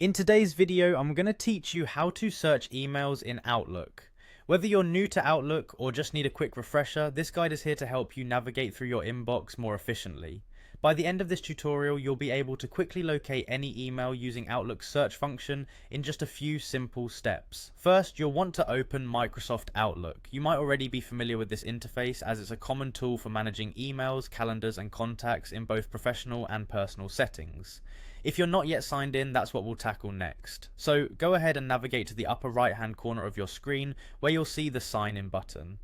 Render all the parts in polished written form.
In today's video, I'm going to teach you how to search emails in Outlook. Whether you're new to Outlook or just need a quick refresher, this guide is here to help you navigate through your inbox more efficiently. By the end of this tutorial, you'll be able to quickly locate any email using Outlook's search function in just a few simple steps. First, you'll want to open Microsoft Outlook. You might already be familiar with this interface as it's a common tool for managing emails, calendars, and contacts in both professional and personal settings. If you're not yet signed in, that's what we'll tackle next. So go ahead and navigate to the upper right hand corner of your screen where you'll see the sign in button.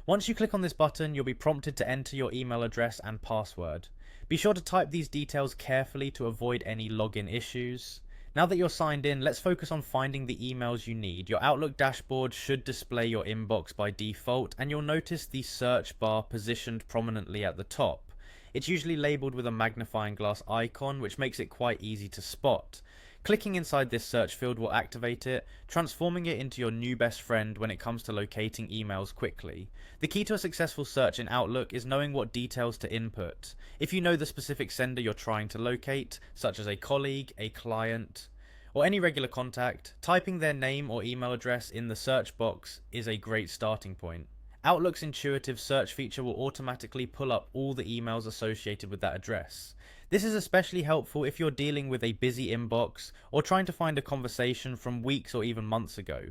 Once you click on this button, you'll be prompted to enter your email address and password. Be sure to type these details carefully to avoid any login issues. Now that you're signed in, let's focus on finding the emails you need. Your Outlook dashboard should display your inbox by default, and you'll notice the search bar positioned prominently at the top. It's usually labeled with a magnifying glass icon, which makes it quite easy to spot. Clicking inside this search field will activate it, transforming it into your new best friend when it comes to locating emails quickly. The key to a successful search in Outlook is knowing what details to input. If you know the specific sender you're trying to locate, such as a colleague, a client, or any regular contact, typing their name or email address in the search box is a great starting point. Outlook's intuitive search feature will automatically pull up all the emails associated with that address. This is especially helpful if you're dealing with a busy inbox or trying to find a conversation from weeks or even months ago.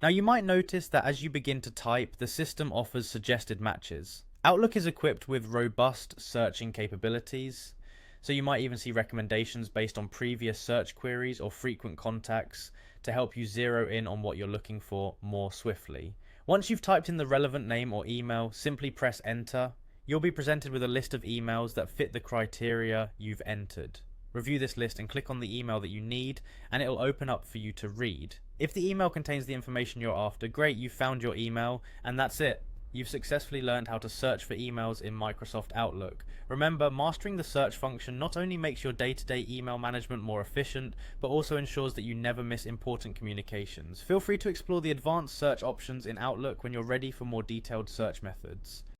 Now you might notice that as you begin to type, the system offers suggested matches. Outlook is equipped with robust searching capabilities, so you might even see recommendations based on previous search queries or frequent contacts to help you zero in on what you're looking for more swiftly. Once you've typed in the relevant name or email, simply press enter. You'll be presented with a list of emails that fit the criteria you've entered. Review this list and click on the email that you need, and it'll open up for you to read. If the email contains the information you're after, great, you've found your email, and that's it. You've successfully learned how to search for emails in Microsoft Outlook. Remember, mastering the search function not only makes your day-to-day email management more efficient, but also ensures that you never miss important communications. Feel free to explore the advanced search options in Outlook when you're ready for more detailed search methods.